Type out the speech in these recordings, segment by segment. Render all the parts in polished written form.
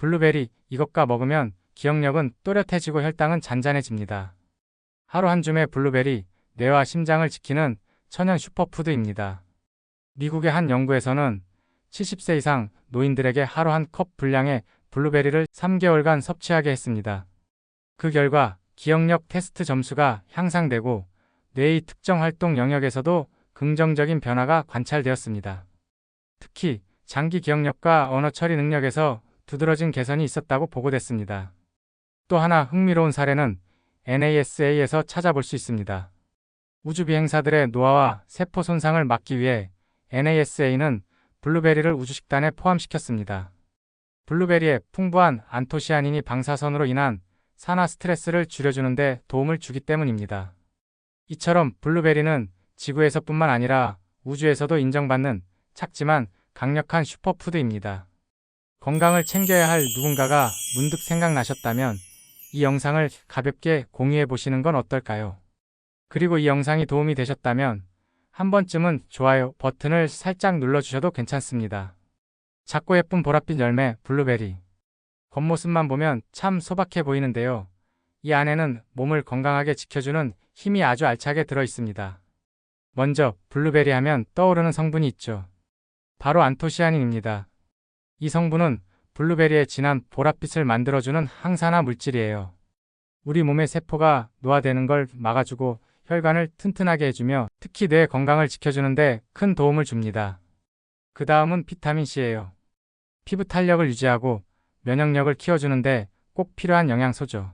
블루베리, 이것과 먹으면 기억력은 또렷해지고 혈당은 잔잔해집니다. 하루 한 줌의 블루베리, 뇌와 심장을 지키는 천연 슈퍼푸드입니다. 미국의 한 연구에서는 70세 이상 노인들에게 하루 한 컵 분량의 블루베리를 3개월간 섭취하게 했습니다. 그 결과 기억력 테스트 점수가 향상되고 뇌의 특정 활동 영역에서도 긍정적인 변화가 관찰되었습니다. 특히 장기 기억력과 언어 처리 능력에서 두드러진 개선이 있었다고 보고됐습니다. 또 하나 흥미로운 사례는 NASA에서 찾아볼 수 있습니다. 우주 비행사들의 노화와 세포 손상을 막기 위해 NASA는 블루베리를 우주식단에 포함시켰습니다. 블루베리에 풍부한 안토시아닌이 방사선으로 인한 산화 스트레스를 줄여주는 데 도움을 주기 때문입니다. 이처럼 블루베리는 지구에서뿐만 아니라 우주에서도 인정받는 작지만 강력한 슈퍼푸드입니다. 건강을 챙겨야 할 누군가가 문득 생각나셨다면 이 영상을 가볍게 공유해 보시는 건 어떨까요? 그리고 이 영상이 도움이 되셨다면 한 번쯤은 좋아요 버튼을 살짝 눌러주셔도 괜찮습니다. 작고 예쁜 보랏빛 열매 블루베리. 겉모습만 보면 참 소박해 보이는데요. 이 안에는 몸을 건강하게 지켜주는 힘이 아주 알차게 들어 있습니다. 먼저 블루베리 하면 떠오르는 성분이 있죠. 바로 안토시아닌입니다. 이 성분은 블루베리의 진한 보랏빛을 만들어주는 항산화 물질이에요. 우리 몸의 세포가 노화되는 걸 막아주고 혈관을 튼튼하게 해주며 특히 뇌 건강을 지켜주는 데 큰 도움을 줍니다. 그 다음은 비타민C예요. 피부 탄력을 유지하고 면역력을 키워주는데 꼭 필요한 영양소죠.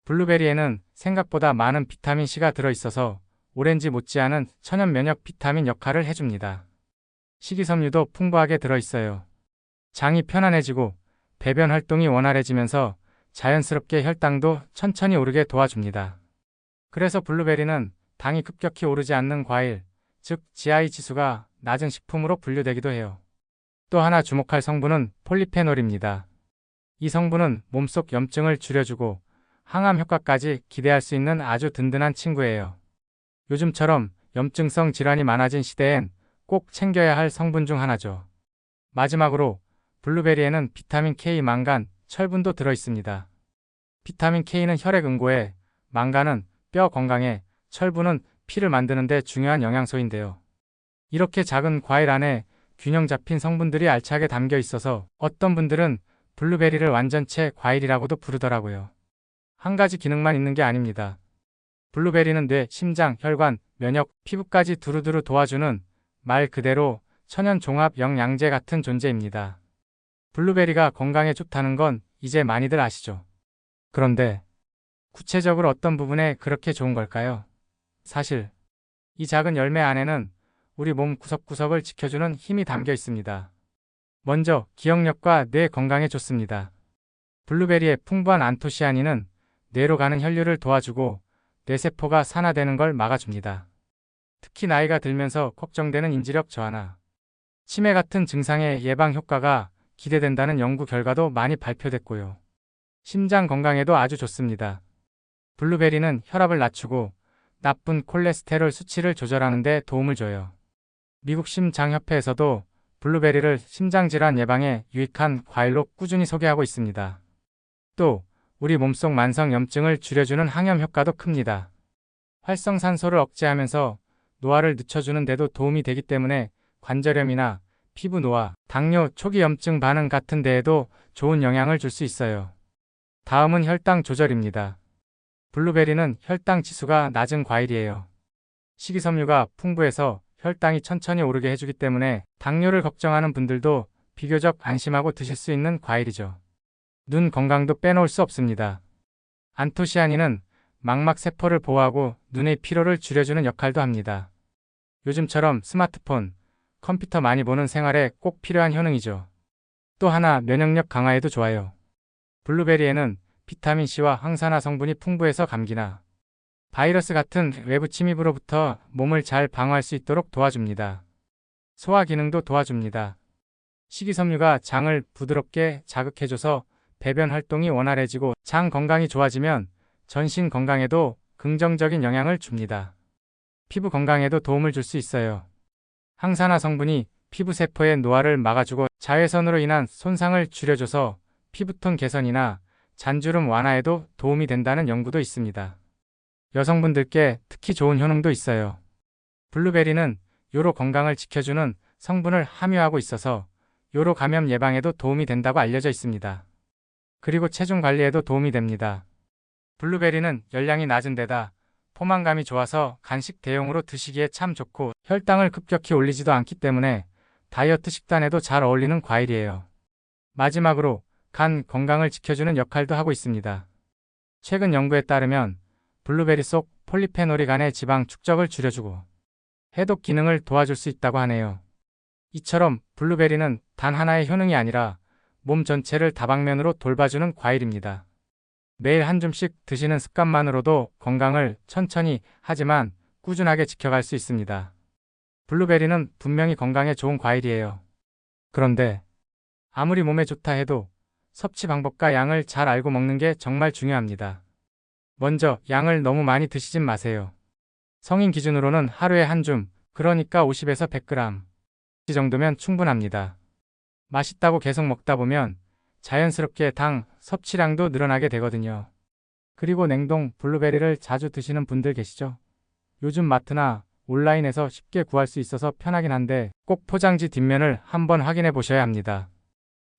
블루베리에는 생각보다 많은 비타민C가 들어있어서 오렌지 못지않은 천연 면역 비타민 역할을 해줍니다. 식이섬유도 풍부하게 들어있어요. 장이 편안해지고 배변 활동이 원활해지면서 자연스럽게 혈당도 천천히 오르게 도와줍니다. 그래서 블루베리는 당이 급격히 오르지 않는 과일, 즉 GI 지수가 낮은 식품으로 분류되기도 해요. 또 하나 주목할 성분은 폴리페놀입니다. 이 성분은 몸속 염증을 줄여주고 항암 효과까지 기대할 수 있는 아주 든든한 친구예요. 요즘처럼 염증성 질환이 많아진 시대엔 꼭 챙겨야 할 성분 중 하나죠. 마지막으로 블루베리에는 비타민 K, 망간, 철분도 들어있습니다. 비타민 K는 혈액 응고에, 망간은 뼈 건강에, 철분은 피를 만드는 데 중요한 영양소인데요. 이렇게 작은 과일 안에 균형 잡힌 성분들이 알차게 담겨 있어서 어떤 분들은 블루베리를 완전체 과일이라고도 부르더라고요. 한 가지 기능만 있는 게 아닙니다. 블루베리는 뇌, 심장, 혈관, 면역, 피부까지 두루두루 도와주는 말 그대로 천연 종합 영양제 같은 존재입니다. 블루베리가 건강에 좋다는 건 이제 많이들 아시죠? 그런데 구체적으로 어떤 부분에 그렇게 좋은 걸까요? 사실 이 작은 열매 안에는 우리 몸 구석구석을 지켜주는 힘이 담겨 있습니다. 먼저 기억력과 뇌 건강에 좋습니다. 블루베리의 풍부한 안토시아닌은 뇌로 가는 혈류를 도와주고 뇌세포가 산화되는 걸 막아줍니다. 특히 나이가 들면서 걱정되는 인지력 저하나 치매 같은 증상의 예방 효과가 기대된다는 연구 결과도 많이 발표됐고요. 심장 건강에도 아주 좋습니다. 블루베리는 혈압을 낮추고 나쁜 콜레스테롤 수치를 조절하는 데 도움을 줘요. 미국 심장협회에서도 블루베리를 심장질환 예방에 유익한 과일로 꾸준히 소개하고 있습니다. 또 우리 몸속 만성 염증을 줄여주는 항염 효과도 큽니다. 활성산소를 억제하면서 노화를 늦춰주는 데도 도움이 되기 때문에 관절염이나 피부 노화, 당뇨, 초기 염증 반응 같은 데에도 좋은 영향을 줄 수 있어요. 다음은 혈당 조절입니다. 블루베리는 혈당 지수가 낮은 과일이에요. 식이섬유가 풍부해서 혈당이 천천히 오르게 해주기 때문에 당뇨를 걱정하는 분들도 비교적 안심하고 드실 수 있는 과일이죠. 눈 건강도 빼놓을 수 없습니다. 안토시아닌은 망막 세포를 보호하고 눈의 피로를 줄여주는 역할도 합니다. 요즘처럼 스마트폰, 컴퓨터 많이 보는 생활에 꼭 필요한 효능이죠. 또 하나 면역력 강화에도 좋아요. 블루베리에는 비타민C와 항산화 성분이 풍부해서 감기나 바이러스 같은 외부 침입으로부터 몸을 잘 방어할 수 있도록 도와줍니다. 소화 기능도 도와줍니다. 식이섬유가 장을 부드럽게 자극해줘서 배변 활동이 원활해지고 장 건강이 좋아지면 전신 건강에도 긍정적인 영향을 줍니다. 피부 건강에도 도움을 줄 수 있어요. 항산화 성분이 피부 세포의 노화를 막아주고 자외선으로 인한 손상을 줄여줘서 피부톤 개선이나 잔주름 완화에도 도움이 된다는 연구도 있습니다. 여성분들께 특히 좋은 효능도 있어요. 블루베리는 요로 건강을 지켜주는 성분을 함유하고 있어서 요로 감염 예방에도 도움이 된다고 알려져 있습니다. 그리고 체중 관리에도 도움이 됩니다. 블루베리는 열량이 낮은 데다 포만감이 좋아서 간식 대용으로 드시기에 참 좋고 혈당을 급격히 올리지도 않기 때문에 다이어트 식단에도 잘 어울리는 과일이에요. 마지막으로 간 건강을 지켜주는 역할도 하고 있습니다. 최근 연구에 따르면 블루베리 속 폴리페놀이 간의 지방 축적을 줄여주고 해독 기능을 도와줄 수 있다고 하네요. 이처럼 블루베리는 단 하나의 효능이 아니라 몸 전체를 다방면으로 돌봐주는 과일입니다. 매일 한 줌씩 드시는 습관만으로도 건강을 천천히 하지만 꾸준하게 지켜갈 수 있습니다. 블루베리는 분명히 건강에 좋은 과일이에요. 그런데 아무리 몸에 좋다 해도 섭취 방법과 양을 잘 알고 먹는 게 정말 중요합니다. 먼저 양을 너무 많이 드시진 마세요. 성인 기준으로는 하루에 한 줌, 그러니까 50에서 100g 이 정도면 충분합니다. 맛있다고 계속 먹다 보면 자연스럽게 당 섭취량도 늘어나게 되거든요. 그리고 냉동 블루베리를 자주 드시는 분들 계시죠? 요즘 마트나 온라인에서 쉽게 구할 수 있어서 편하긴 한데 꼭 포장지 뒷면을 한번 확인해 보셔야 합니다.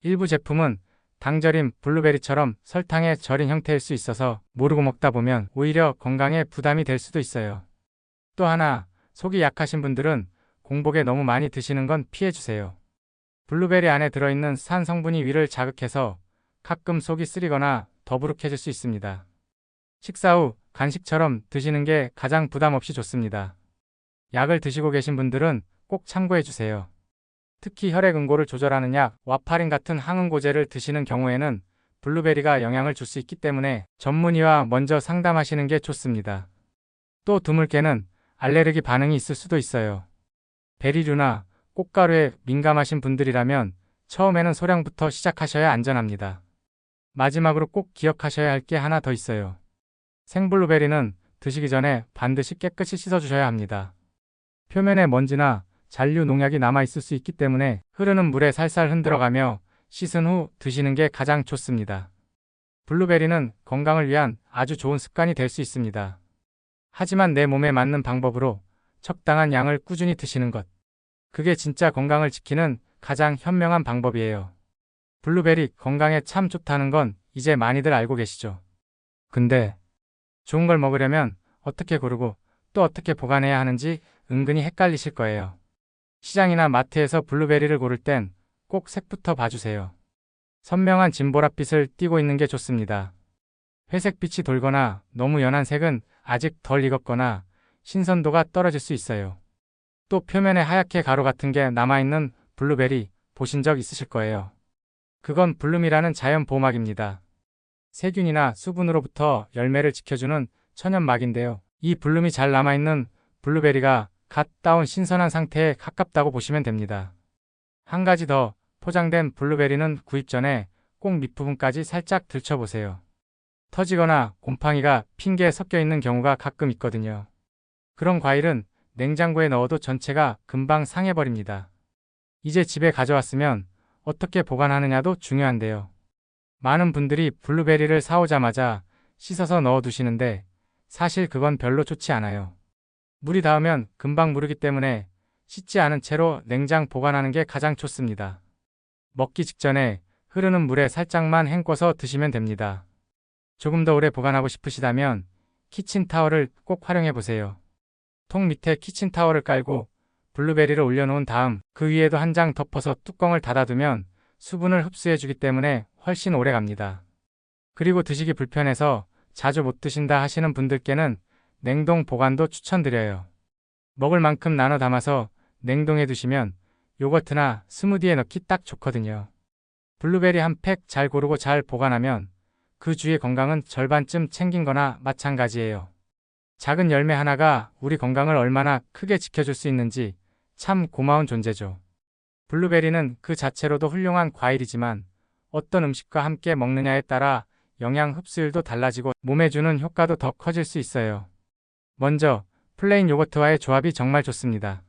일부 제품은 당절임 블루베리처럼 설탕에 절인 형태일 수 있어서 모르고 먹다 보면 오히려 건강에 부담이 될 수도 있어요. 또 하나, 속이 약하신 분들은 공복에 너무 많이 드시는 건 피해주세요. 블루베리 안에 들어있는 산 성분이 위를 자극해서 가끔 속이 쓰리거나 더부룩해질 수 있습니다. 식사 후 간식처럼 드시는 게 가장 부담 없이 좋습니다. 약을 드시고 계신 분들은 꼭 참고해주세요. 특히 혈액응고를 조절하는 약, 와파린 같은 항응고제를 드시는 경우에는 블루베리가 영향을 줄 수 있기 때문에 전문의와 먼저 상담하시는 게 좋습니다. 또 드물게는 알레르기 반응이 있을 수도 있어요. 베리류나 꽃가루에 민감하신 분들이라면 처음에는 소량부터 시작하셔야 안전합니다. 마지막으로 꼭 기억하셔야 할 게 하나 더 있어요. 생블루베리는 드시기 전에 반드시 깨끗이 씻어주셔야 합니다. 표면에 먼지나 잔류 농약이 남아있을 수 있기 때문에 흐르는 물에 살살 흔들어가며 씻은 후 드시는 게 가장 좋습니다. 블루베리는 건강을 위한 아주 좋은 습관이 될 수 있습니다. 하지만 내 몸에 맞는 방법으로 적당한 양을 꾸준히 드시는 것. 그게 진짜 건강을 지키는 가장 현명한 방법이에요. 블루베리 건강에 참 좋다는 건 이제 많이들 알고 계시죠? 근데 좋은 걸 먹으려면 어떻게 고르고 또 어떻게 보관해야 하는지 은근히 헷갈리실 거예요. 시장이나 마트에서 블루베리를 고를 땐 꼭 색부터 봐주세요. 선명한 진보랏빛을 띠고 있는 게 좋습니다. 회색빛이 돌거나 너무 연한 색은 아직 덜 익었거나 신선도가 떨어질 수 있어요. 또 표면에 하얗게 가루 같은 게 남아있는 블루베리 보신 적 있으실 거예요. 그건 블룸이라는 자연 보호막입니다. 세균이나 수분으로부터 열매를 지켜주는 천연막인데요. 이 블룸이 잘 남아있는 블루베리가 갓 따온 신선한 상태에 가깝다고 보시면 됩니다. 한 가지 더, 포장된 블루베리는 구입 전에 꼭 밑부분까지 살짝 들춰보세요. 터지거나 곰팡이가 핀 게 섞여 있는 경우가 가끔 있거든요. 그런 과일은 냉장고에 넣어도 전체가 금방 상해버립니다. 이제 집에 가져왔으면 어떻게 보관하느냐도 중요한데요. 많은 분들이 블루베리를 사오자마자 씻어서 넣어두시는데 사실 그건 별로 좋지 않아요. 물이 닿으면 금방 무르기 때문에 씻지 않은 채로 냉장 보관하는 게 가장 좋습니다. 먹기 직전에 흐르는 물에 살짝만 헹궈서 드시면 됩니다. 조금 더 오래 보관하고 싶으시다면 키친타월을 꼭 활용해 보세요. 통 밑에 키친타월을 깔고 블루베리를 올려놓은 다음 그 위에도 한 장 덮어서 뚜껑을 닫아두면 수분을 흡수해주기 때문에 훨씬 오래 갑니다. 그리고 드시기 불편해서 자주 못 드신다 하시는 분들께는 냉동 보관도 추천드려요. 먹을 만큼 나눠 담아서 냉동해 두시면 요거트나 스무디에 넣기 딱 좋거든요. 블루베리 한 팩 잘 고르고 잘 보관하면 그 주의 건강은 절반쯤 챙긴 거나 마찬가지예요. 작은 열매 하나가 우리 건강을 얼마나 크게 지켜줄 수 있는지 참 고마운 존재죠. 블루베리는 그 자체로도 훌륭한 과일이지만 어떤 음식과 함께 먹느냐에 따라 영양 흡수율도 달라지고 몸에 주는 효과도 더 커질 수 있어요. 먼저 플레인 요거트와의 조합이 정말 좋습니다.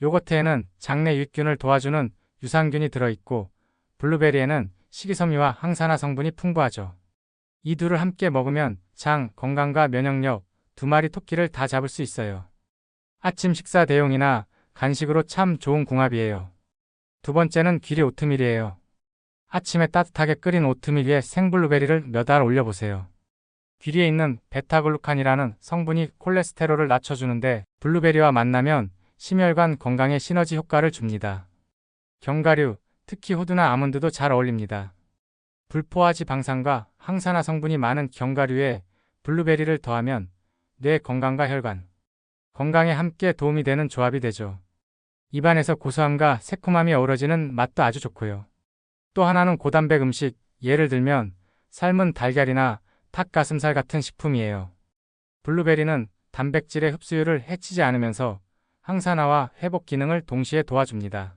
요거트에는 장내 유익균을 도와주는 유산균이 들어있고 블루베리에는 식이섬유와 항산화 성분이 풍부하죠. 이 둘을 함께 먹으면 장, 건강과 면역력, 두 마리 토끼를 다 잡을 수 있어요. 아침 식사 대용이나 간식으로 참 좋은 궁합이에요. 두 번째는 귀리 오트밀이에요. 아침에 따뜻하게 끓인 오트밀 위에 생블루베리를 몇 알 올려보세요. 귀리에 있는 베타글루칸이라는 성분이 콜레스테롤을 낮춰주는데 블루베리와 만나면 심혈관 건강에 시너지 효과를 줍니다. 견과류, 특히 호두나 아몬드도 잘 어울립니다. 불포화 지방산과 항산화 성분이 많은 견과류에 블루베리를 더하면 뇌 건강과 혈관 건강에 함께 도움이 되는 조합이 되죠. 입안에서 고소함과 새콤함이 어우러지는 맛도 아주 좋고요. 또 하나는 고단백 음식, 예를 들면 삶은 달걀이나 닭가슴살 같은 식품이에요. 블루베리는 단백질의 흡수율을 해치지 않으면서 항산화와 회복 기능을 동시에 도와줍니다.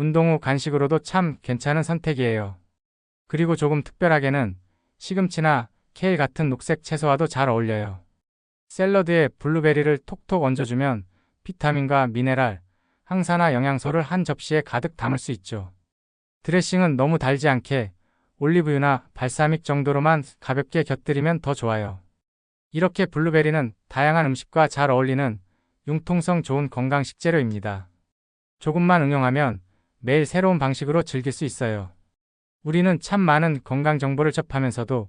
운동 후 간식으로도 참 괜찮은 선택이에요. 그리고 조금 특별하게는 시금치나 케일 같은 녹색 채소와도 잘 어울려요. 샐러드에 블루베리를 톡톡 얹어주면 비타민과 미네랄, 항산화 영양소를 한 접시에 가득 담을 수 있죠. 드레싱은 너무 달지 않게 올리브유나 발사믹 정도로만 가볍게 곁들이면 더 좋아요. 이렇게 블루베리는 다양한 음식과 잘 어울리는 융통성 좋은 건강 식재료입니다. 조금만 응용하면 매일 새로운 방식으로 즐길 수 있어요. 우리는 참 많은 건강 정보를 접하면서도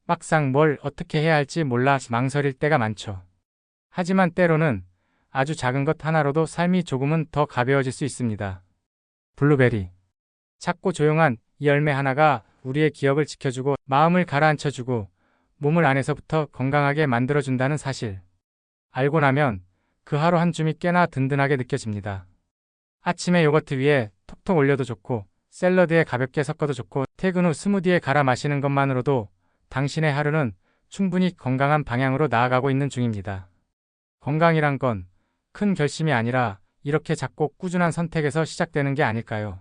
막상 뭘 어떻게 해야 할지 몰라 망설일 때가 많죠. 하지만 때로는 아주 작은 것 하나로도 삶이 조금은 더 가벼워질 수 있습니다. 블루베리. 작고 조용한 이 열매 하나가 우리의 기억을 지켜주고 마음을 가라앉혀주고 몸을 안에서부터 건강하게 만들어준다는 사실. 알고 나면 그 하루 한 줌이 꽤나 든든하게 느껴집니다. 아침에 요거트 위에 톡톡 올려도 좋고 샐러드에 가볍게 섞어도 좋고 퇴근 후 스무디에 갈아 마시는 것만으로도 당신의 하루는 충분히 건강한 방향으로 나아가고 있는 중입니다. 건강이란 건 큰 결심이 아니라 이렇게 작고 꾸준한 선택에서 시작되는 게 아닐까요?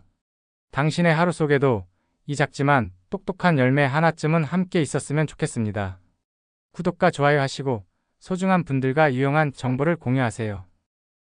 당신의 하루 속에도 이 작지만 똑똑한 열매 하나쯤은 함께 있었으면 좋겠습니다. 구독과 좋아요 하시고 소중한 분들과 유용한 정보를 공유하세요.